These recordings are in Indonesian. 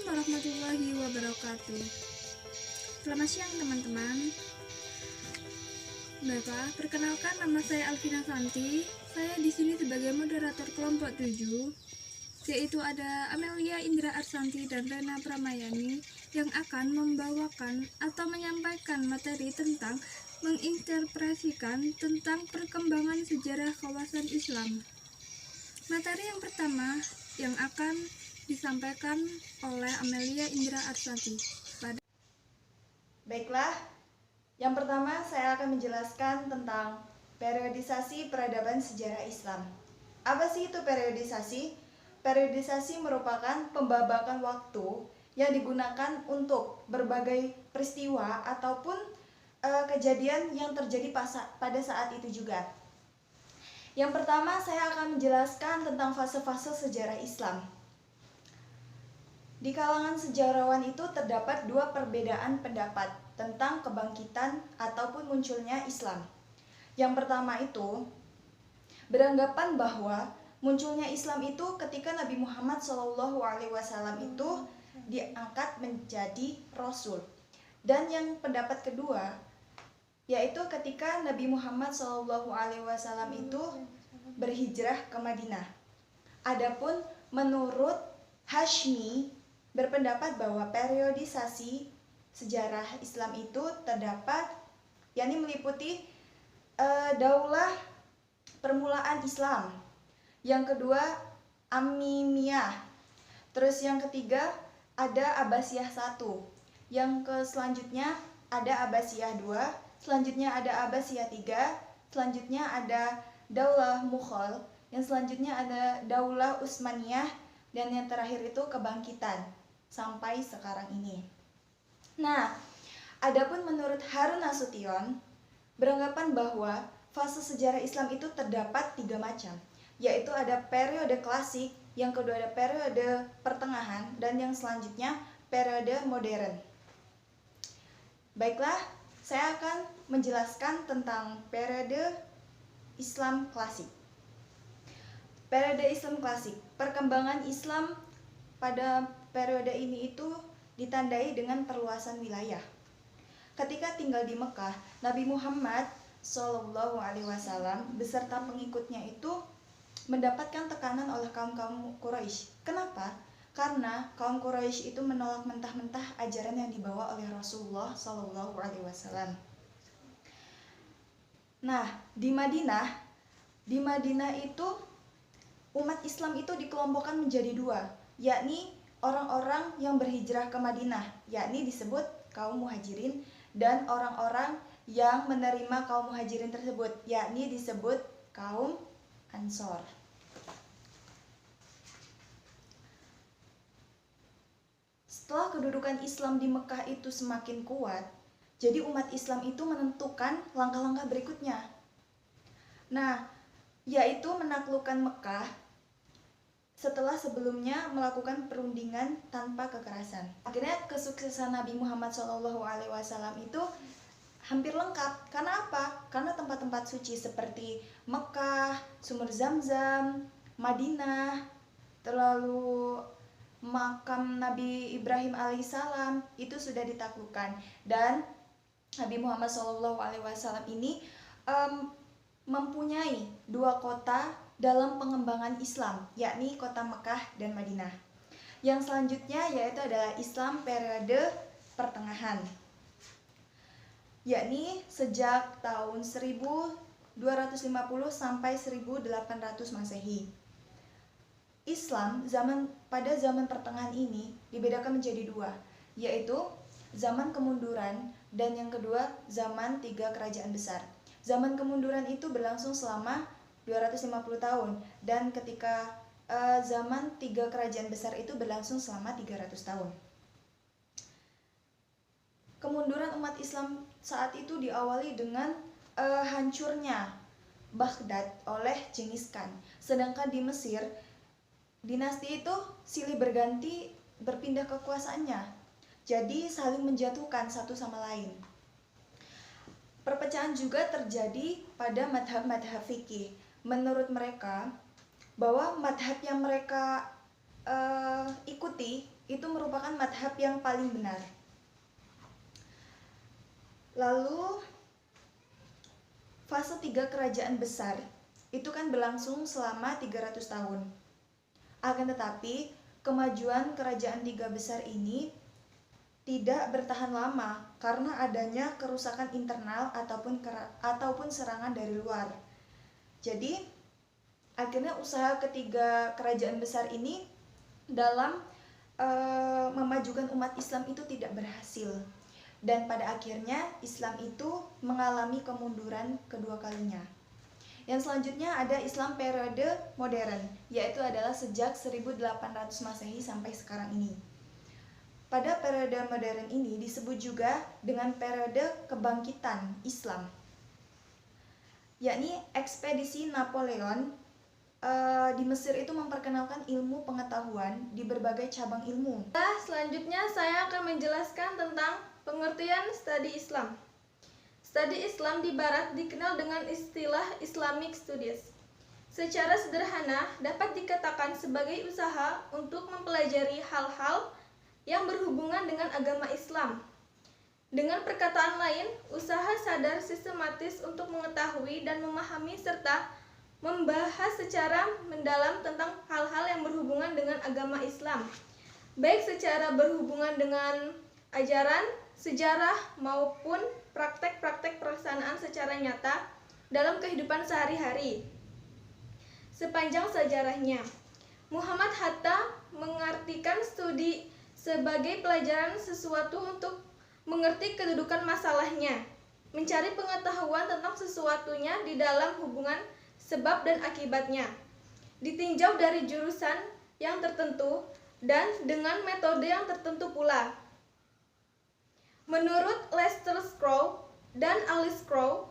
warahmatullahi wabarakatuh. Selamat siang teman-teman. Baiklah, perkenalkan nama saya Alvina Santi. Saya di sini sebagai moderator kelompok 7, yaitu ada Amelia Indra Arsanti dan Rena Pramayani yang akan membawakan atau menyampaikan materi tentang menginterpretasikan tentang perkembangan sejarah kawasan Islam. Materi yang pertama yang akan disampaikan oleh Amelia Indra Arsanti. Baiklah, yang pertama saya akan menjelaskan tentang periodisasi peradaban sejarah Islam. Apa sih itu periodisasi? Periodisasi merupakan pembabakan waktu yang digunakan untuk berbagai peristiwa ataupun kejadian yang terjadi pada saat itu juga. Yang pertama saya akan menjelaskan tentang fase-fase sejarah Islam. Di kalangan sejarawan itu terdapat dua perbedaan pendapat tentang kebangkitan ataupun munculnya Islam. Yang pertama itu beranggapan bahwa munculnya Islam itu ketika Nabi Muhammad SAW itu diangkat menjadi Rasul. Dan yang pendapat kedua yaitu ketika Nabi Muhammad SAW itu berhijrah ke Madinah. Adapun menurut Hashmi berpendapat bahwa periodisasi sejarah Islam itu terdapat, yakni meliputi daulah permulaan Islam. Yang kedua Amimiyah. Terus yang ketiga ada Abbasiyah 1. Yang selanjutnya ada Abbasiyah 2. Selanjutnya ada Abbasiyah 3. Selanjutnya ada Daulah Mughal. Yang selanjutnya ada Daulah Utsmaniyah. Dan yang terakhir itu kebangkitan sampai sekarang ini. Nah, adapun menurut Harun Nasution beranggapan bahwa fase sejarah Islam itu terdapat 3 macam, yaitu ada periode klasik, yang kedua ada periode pertengahan, dan yang selanjutnya periode modern. Baiklah, saya akan menjelaskan tentang periode Islam klasik. Periode Islam klasik, perkembangan Islam pada periode ini itu ditandai dengan perluasan wilayah. Ketika tinggal di Mekah, Nabi Muhammad SAW beserta pengikutnya itu mendapatkan tekanan oleh kaum-kaum Quraisy. Kenapa? Karena kaum Quraisy itu menolak mentah-mentah ajaran yang dibawa oleh Rasulullah SAW. Nah, di Madinah itu umat Islam itu dikelompokkan menjadi 2, yakni orang-orang yang berhijrah ke Madinah, yakni disebut kaum muhajirin, dan orang-orang yang menerima kaum muhajirin tersebut, yakni disebut kaum Ansor. Setelah kedudukan Islam di Mekah itu semakin kuat, jadi umat Islam itu menentukan langkah-langkah berikutnya. Nah, yaitu menaklukkan Mekah setelah sebelumnya melakukan perundingan tanpa kekerasan. Akhirnya kesuksesan Nabi Muhammad SAW itu hampir lengkap. Karena apa? Karena tempat-tempat suci seperti Mekah, Sumur Zamzam, Madinah, terlalu makam Nabi Ibrahim alaihissalam itu sudah ditaklukkan. Dan Nabi Muhammad SAW ini mempunyai 2 kota dalam pengembangan Islam, yakni kota Mekah dan Madinah. Yang selanjutnya yaitu adalah Islam periode pertengahan, yakni sejak tahun 1250 sampai 1800 Masehi. Islam pada zaman pertengahan ini dibedakan menjadi 2, yaitu zaman kemunduran dan yang kedua zaman 3 kerajaan besar. Zaman kemunduran itu berlangsung selama 250 tahun dan ketika zaman 3 kerajaan besar itu berlangsung selama 300 tahun. Kemunduran umat Islam saat itu diawali dengan hancurnya Baghdad oleh Genghis Khan. Sedangkan di Mesir, dinasti itu silih berganti berpindah kekuasaannya. Jadi saling menjatuhkan satu sama lain. Perpecahan juga terjadi pada madhab-madhab fikih. Menurut mereka bahwa madhab yang mereka ikuti itu merupakan madhab yang paling benar. Lalu fase 3 kerajaan besar itu kan berlangsung selama 300 tahun. Akan tetapi kemajuan kerajaan 3 besar ini tidak bertahan lama karena adanya kerusakan internal ataupun serangan dari luar. Jadi akhirnya usaha ketiga kerajaan besar ini dalam memajukan umat Islam itu tidak berhasil. Dan pada akhirnya Islam itu mengalami kemunduran kedua kalinya. Yang selanjutnya ada Islam periode modern, yaitu adalah sejak 1800 Masehi sampai sekarang ini. Pada periode modern ini disebut juga dengan periode kebangkitan Islam, yakni ekspedisi Napoleon di Mesir itu memperkenalkan ilmu pengetahuan di berbagai cabang ilmu. Selanjutnya saya akan menjelaskan tentang pengertian studi Islam. Studi Islam di Barat dikenal dengan istilah Islamic Studies. Secara sederhana dapat dikatakan sebagai usaha untuk mempelajari hal-hal yang berhubungan dengan agama Islam. Dengan perkataan lain, usaha sadar sistematis untuk mengetahui dan memahami serta membahas secara mendalam tentang hal-hal yang berhubungan dengan agama Islam, baik secara berhubungan dengan ajaran, sejarah, maupun praktek-praktek pelaksanaan secara nyata dalam kehidupan sehari-hari. Sepanjang sejarahnya, Muhammad Hatta mengartikan studi sebagai pelajaran sesuatu untuk mengerti kedudukan masalahnya, mencari pengetahuan tentang sesuatunya di dalam hubungan sebab dan akibatnya, ditinjau dari jurusan yang tertentu dan dengan metode yang tertentu pula. Menurut Lester Scroll dan Alice Crow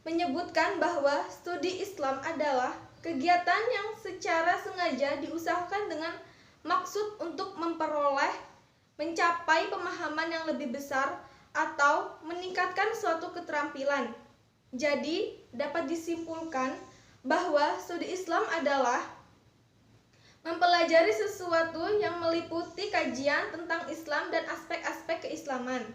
menyebutkan bahwa studi Islam adalah kegiatan yang secara sengaja diusahakan dengan maksud untuk memperoleh, mencapai pemahaman yang lebih besar atau meningkatkan suatu keterampilan. Jadi, dapat disimpulkan bahwa studi Islam adalah mempelajari sesuatu yang meliputi kajian tentang Islam dan aspek-aspek keislaman.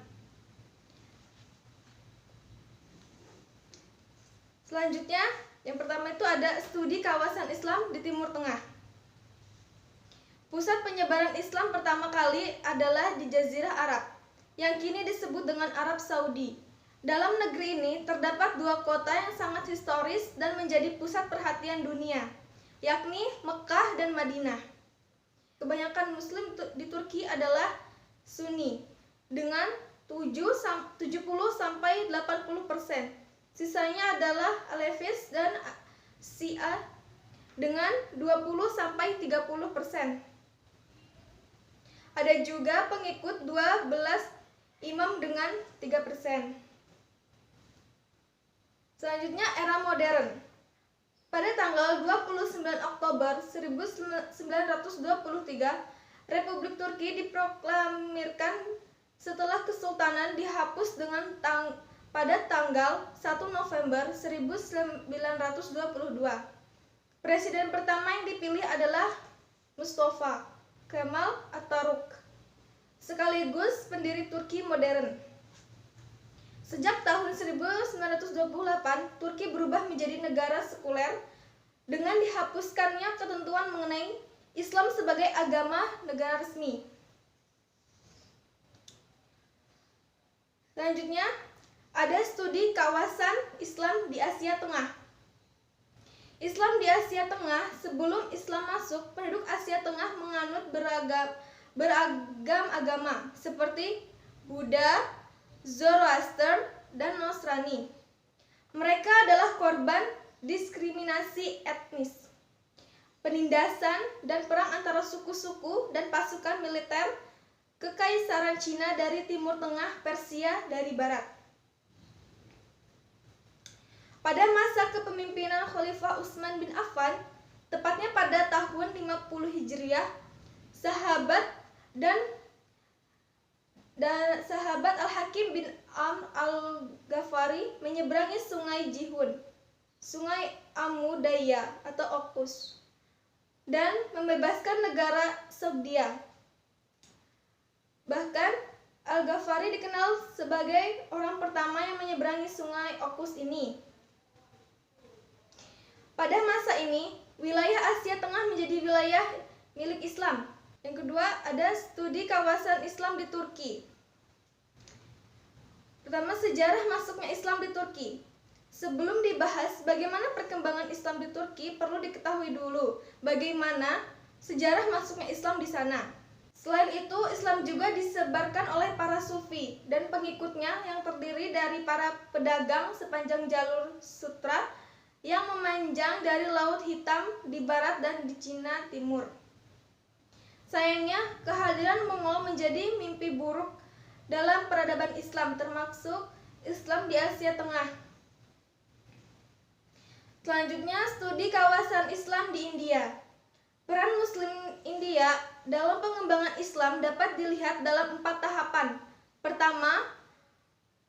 Selanjutnya, yang pertama itu ada studi kawasan Islam di Timur Tengah. Pusat penyebaran Islam pertama kali adalah di Jazirah Arab, yang kini disebut dengan Arab Saudi. Dalam negeri ini terdapat dua kota yang sangat historis dan menjadi pusat perhatian dunia, yakni Mekah dan Madinah. Kebanyakan Muslim di Turki adalah Sunni, dengan 70-80%. Sisanya adalah Alefis dan Syiah dengan 20-30%. Ada juga pengikut 12 imam dengan 3%. Selanjutnya era modern. Pada tanggal 29 Oktober 1923, Republik Turki diproklamirkan setelah kesultanan dihapus pada tanggal 1 November 1922. Presiden pertama yang dipilih adalah Mustafa Kemal Atatürk, sekaligus pendiri Turki modern. Sejak tahun 1928, Turki berubah menjadi negara sekuler dengan dihapuskannya ketentuan mengenai Islam sebagai agama negara resmi. Selanjutnya, ada studi kawasan Islam di Asia Tengah. Islam di Asia Tengah, sebelum Islam masuk, penduduk Asia Tengah menganut beragam agama seperti Buddha, Zoroaster, dan Nasrani. Mereka adalah korban diskriminasi etnis, penindasan, dan perang antara suku-suku dan pasukan militer Kekaisaran Cina dari Timur Tengah, Persia dari Barat. Pada masa kepemimpinan Khalifah Utsman bin Affan, tepatnya pada tahun 50 Hijriah, sahabat Al-Hakim bin Amr al-Ghafari menyeberangi Sungai Jihun, Sungai Amu Darya atau Okus, dan membebaskan negara Sogdia. Bahkan Al-Ghafari dikenal sebagai orang pertama yang menyeberangi sungai Okus ini. Pada masa ini, wilayah Asia Tengah menjadi wilayah milik Islam. Yang kedua, ada studi kawasan Islam di Turki. Pertama, sejarah masuknya Islam di Turki. Sebelum dibahas bagaimana perkembangan Islam di Turki, perlu diketahui dulu bagaimana sejarah masuknya Islam di sana. Selain itu, Islam juga disebarkan oleh para sufi dan pengikutnya yang terdiri dari para pedagang sepanjang jalur sutra yang memanjang dari Laut Hitam di barat dan di Cina Timur. Sayangnya, kehadiran Mongol menjadi mimpi buruk dalam peradaban Islam, termasuk Islam di Asia Tengah. Selanjutnya, studi kawasan Islam di India. Peran Muslim India dalam pengembangan Islam dapat dilihat dalam 4 tahapan. Pertama,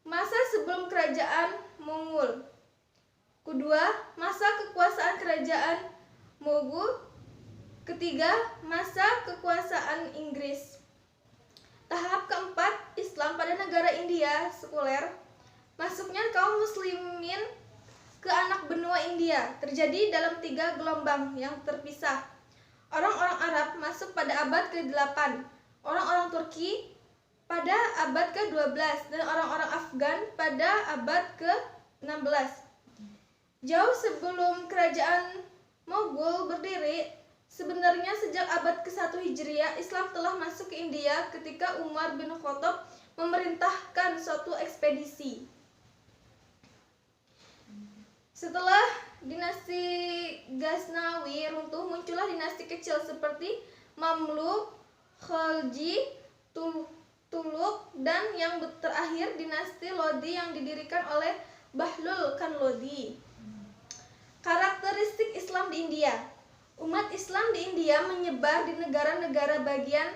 masa sebelum kerajaan Mongol. Kedua, masa kekuasaan kerajaan Mughal. Ketiga, masa kekuasaan Inggris. Tahap keempat, Islam pada negara India sekuler. Masuknya kaum muslimin ke anak benua India terjadi dalam 3 gelombang yang terpisah. Orang-orang Arab masuk pada abad ke-8, orang-orang Turki pada abad ke-12, dan orang-orang Afgan pada abad ke-16. Jauh sebelum kerajaan Mughal berdiri, sebenarnya sejak abad ke-1 Hijriah, Islam telah masuk ke India ketika Umar bin Khattab memerintahkan suatu ekspedisi. Setelah dinasti Ghaznawi runtuh, muncullah dinasti kecil seperti Mamluk, Khalji, Tuluk, dan yang terakhir dinasti Lodi yang didirikan oleh Bahlul Khan Lodi. Karakteristik Islam di India. Umat Islam di India menyebar di negara-negara bagian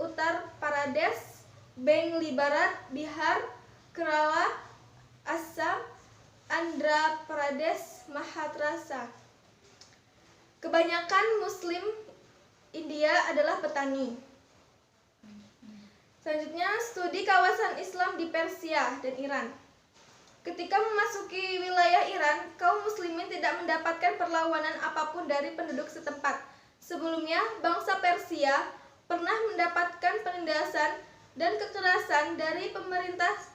Uttar Pradesh, Bengal Barat, Bihar, Kerala, Assam, Andhra Pradesh, Maharashtra. Kebanyakan Muslim India adalah petani. Selanjutnya, studi kawasan Islam di Persia dan Iran. Ketika memasuki wilayah Iran, kaum muslimin tidak mendapatkan perlawanan apapun dari penduduk setempat. Sebelumnya, bangsa Persia pernah mendapatkan penindasan dan kekerasan dari pemerintah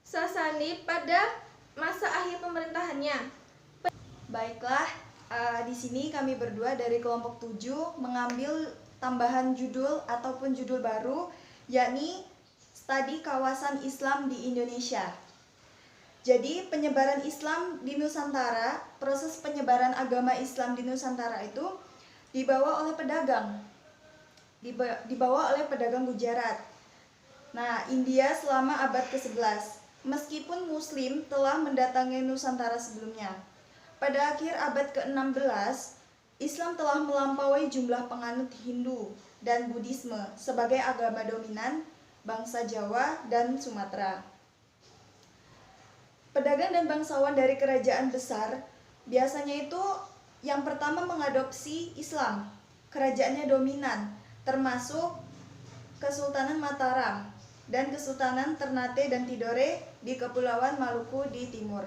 Sasani pada masa akhir pemerintahannya. Baiklah, di sini kami berdua dari kelompok 7 mengambil tambahan judul ataupun judul baru, yakni Studi Kawasan Islam di Indonesia. Jadi penyebaran Islam di Nusantara, proses penyebaran agama Islam di Nusantara itu dibawa oleh pedagang. Dibawa oleh pedagang Gujarat. Nah, India selama abad ke-11. Meskipun Muslim telah mendatangi Nusantara sebelumnya. Pada akhir abad ke-16, Islam telah melampaui jumlah penganut Hindu dan Buddhisme sebagai agama dominan bangsa Jawa dan Sumatera. Pedagang dan bangsawan dari kerajaan besar biasanya itu yang pertama mengadopsi Islam. Kerajaannya dominan, termasuk Kesultanan Mataram dan Kesultanan Ternate dan Tidore di Kepulauan Maluku di timur.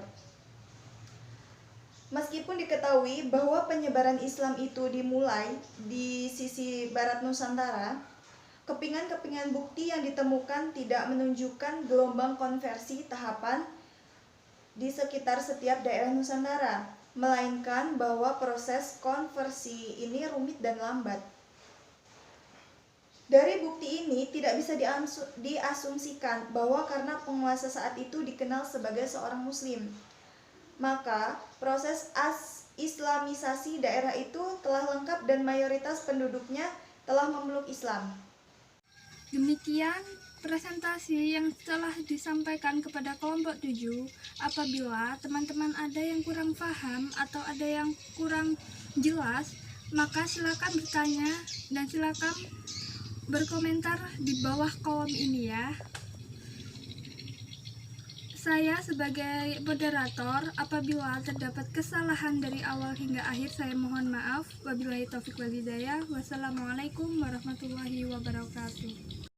Meskipun diketahui bahwa penyebaran Islam itu dimulai di sisi barat Nusantara, kepingan-kepingan bukti yang ditemukan tidak menunjukkan gelombang konversi tahapan di sekitar setiap daerah Nusantara, melainkan bahwa proses konversi ini rumit dan lambat. Dari bukti ini tidak bisa diasumsikan bahwa karena penguasa saat itu dikenal sebagai seorang Muslim, maka proses islamisasi daerah itu telah lengkap dan mayoritas penduduknya telah memeluk Islam. Demikian presentasi yang telah disampaikan kepada kelompok 7. Apabila teman-teman ada yang kurang paham atau ada yang kurang jelas, maka silakan bertanya dan silakan berkomentar di bawah kolom ini ya. Saya sebagai moderator, apabila terdapat kesalahan dari awal hingga akhir, saya mohon maaf. Wabillahi taufiq wal hidayah. Wassalamualaikum warahmatullahi wabarakatuh.